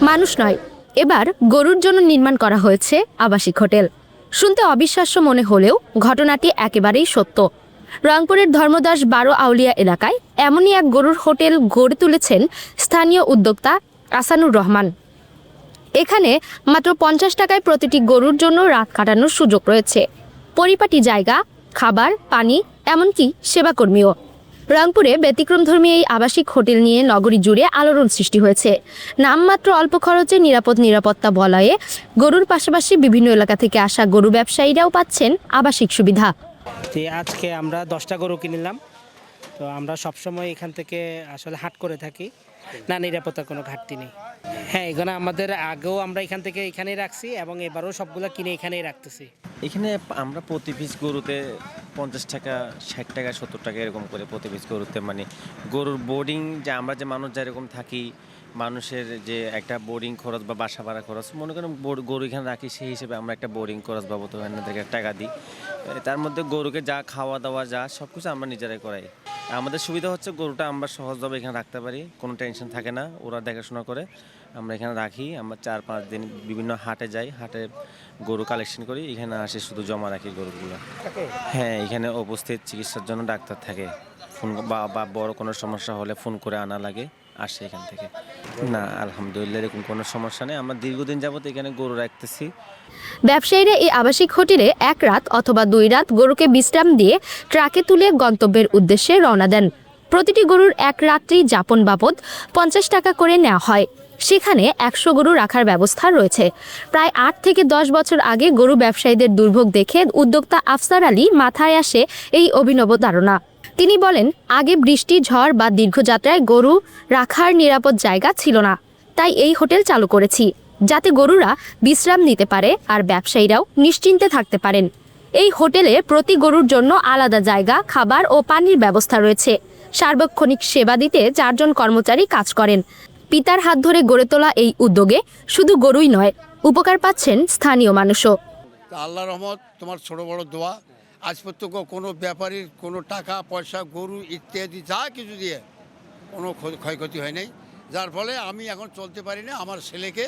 মানুষ নয়, এবার গরুর জন্য নির্মাণ করা হয়েছে আবাসিক হোটেল। শুনতে অবিশ্বাস্য মনে হলেও ঘটনাটি একেবারেই সত্য। রংপুরের ধর্মদাস 12 আউলিয়া এলাকায় এমনই এক গরুর হোটেল গড়ে তুলেছেন স্থানীয় উদ্যোক্তা আসানুর রহমান। এখানে মাত্র 50 টাকায় প্রতিটি গরুর জন্য রাত কাটানোর সুযোগ রয়েছে, পরিপাটি জায়গা, খাবার, পানি, এমনকি সেবাকর্মীও। রংপুরে ব্যতিক্রমধর্মী এই আবাসিক হোটেল নিয়ে নগরী জুড়ে আলোড়ন সৃষ্টি হয়েছে। নামমাত্র অল্প খরচে নিরাপত্তা বলয়ে গরুর পাশাপাশি বিভিন্ন এলাকা থেকে আসা গরু ব্যবসায়ীরাও পাচ্ছেন আবাসিক সুবিধা। আজকে আমরা 10টা গরু কিনলাম। তো আমরা সবসময় এখান থেকে আসলে হাট করে থাকি, না নিরাপত্তার কোনো ঘাটতি নেই। হ্যাঁ, এখানে আমাদের আগেও আমরা এখানেই রাখছি এবং এবারও সবগুলো কিনে এখানেই রাখতেছি। এখানে আমরা প্রতি পিস গরুতে 50 টাকা, 60 টাকা, 70 টাকা এরকম করে প্রতি পিস গরুতে, মানে গরুর বোর্ডিং যে আমরা যে মানুষ যেরকম থাকি, মানুষের যে একটা বোর্ডিং খরচ বা বাসা ভাড়া খরচ, মনে করেন গরু এখানে রাখি, সেই হিসেবে আমরা একটা বোর্ডিং খরচ বাবদ থেকে টাকা দিই। তার মধ্যে গরুকে যা খাওয়া দাওয়া যা সব কিছু আমরা নিজেরাই করাই। আমাদের সুবিধা হচ্ছে গরুটা আমরা সহজভাবে এখানে রাখতে পারি, কোনো টেনশন থাকে না, ওরা দেখাশোনা করে। আমরা এখানে রাখি, আমরা 4-5 দিন বিভিন্ন হাটে যাই, হাটে গরু কালেকশন করি, এখানে আসে শুধু জমা রাখি গরুগুলো। হ্যাঁ, এখানে উপস্থিত চিকিৎসার জন্য ডাক্তার থাকে, ফোন বা বড় কোনো সমস্যা হলে ফোন করে আনা লাগে, আসে এখান থেকে। না, আলহামদুলিল্লাহ এরকম কোনো সমস্যা নেই, আমরা দীর্ঘদিন যাবত এখানে গরু রাখতেছি। ব্যবসায়ীরা এই আবাসিক হোটেলে 1 রাত অথবা 2 রাত গরুকে বিশ্রাম দিয়ে ট্রাকে তুলে গন্তব্যের উদ্দেশ্যে রওনা দেন। প্রতিটি গরুর 1 রাত্রি যাপন বাবদ 50 টাকা করে নেওয়া হয়। সেখানে 100 গরু রাখার ব্যবস্থা রয়েছে। প্রায় 8 থেকে 10 বছর আগে গরু ব্যবসায়ীদের দুর্ভোগ দেখে উদ্যোক্তা আফসার আলী মাথায় আসে এই অভিনব ধারণা। তিনি বলেন, আগে বৃষ্টি, ঝড় বা দীর্ঘযাত্রায় গরু রাখার নিরাপদ জায়গা ছিল না, তাই এই হোটেল চালু করেছি, যাতে গরুরা বিশ্রাম নিতে পারে আর ব্যবসায়ীরাও নিশ্চিন্তে থাকতে পারেন। এই হোটেলে প্রতি গরুর জন্য আলাদা জায়গা, খাবার ও পানির ব্যবস্থা রয়েছে। সার্বক্ষণিক সেবা দিতে 4 জন কর্মচারী কাজ করেন। পিতার হাত ধরে গড়ে তোলা এই উদ্যোগে শুধু গরুই নয়, উপকার পাচ্ছেন স্থানীয় মানুষও। আল্লাহর রহমত, তোমার ছোট বড় দোয়া, আজ পর্যন্ত কোনো ব্যাপারীর কোনো টাকা পয়সা, গরু ইত্যাদি যা কিছু দিয়ে কোনো ক্ষয়ক্ষতি হয় নাই, যার ফলে আমি এখন চলতে পারি না। আমার ছেলেকে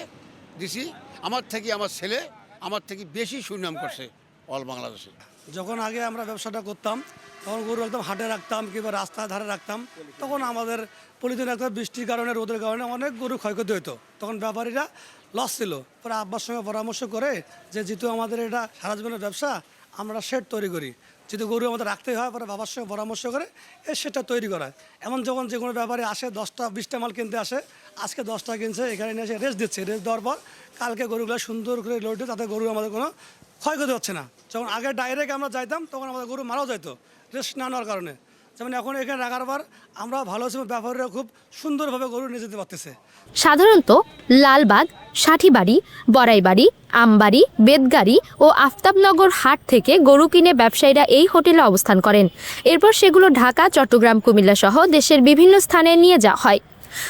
দিছি, আমার ছেলে আমার থেকে বেশি সুনাম করছে অল বাংলাদেশে। যখন আগে আমরা ব্যবসাটা করতাম তখন গরু একদম হাটে রাখতাম কিংবা রাস্তার ধারে রাখতাম, তখন আমাদের পলিথিন রাখতাম, বৃষ্টির কারণে রোদের কারণে অনেক গরু ক্ষয়ক্ষতি হতো, তখন ব্যাপারীরা লস ছিল। পরে আব্বার সঙ্গে পরামর্শ করে যে যেহেতু আমাদের এটা সারা জীবনের ব্যবসা, আমরা শেড তৈরি করি, যেহেতু গরু আমাদের রাখতেই হয়, পরে বাবার সঙ্গে পরামর্শ করে এই শেডটা তৈরি করা। এমন যখন যে কোনো ব্যাপারে আসে 10টা-20টা মাল কিনতে আসে, আজকে 10টা কিনছে, এখানে নিয়ে এসে রেস্ট দিচ্ছে, রেস্ট দেওয়ার পর কালকে গরুগুলো সুন্দর করে লোড দিয়ে, তাতে গরু আমাদের কোনো ক্ষয়ক্ষতি হচ্ছে না। যখন আগে ডাইরেক্ট আমরা যাইতাম তখন আমাদের গরু মারাও যেত রেস্ট না নেওয়ার কারণে। যেমন এখন এখানে রাখার পর আমরা ভালো আছি, ব্যাপারীরা খুব সুন্দরভাবে গরু নিয়ে যেতে পারতেছে। সাধারণত লালবাগ, ষাঠিবাড়ি, বড়াইবাড়ি, আমবাড়ি, বেদগাড়ি ও আফতাবনগর হাট থেকে গরু কিনে ব্যবসায়ীরা এই হোটেলে অবস্থান করেন। এরপর সেগুলো ঢাকা, চট্টগ্রাম, কুমিল্লা সহ দেশের বিভিন্ন স্থানে নিয়ে যাওয়া হয়।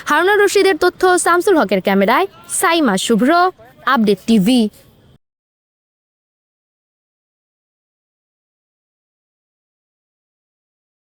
হারুনা রশিদের তথ্য, শামসুল হকের ক্যামেরায় সাইমা শুভ্র, আপডেট টিভি।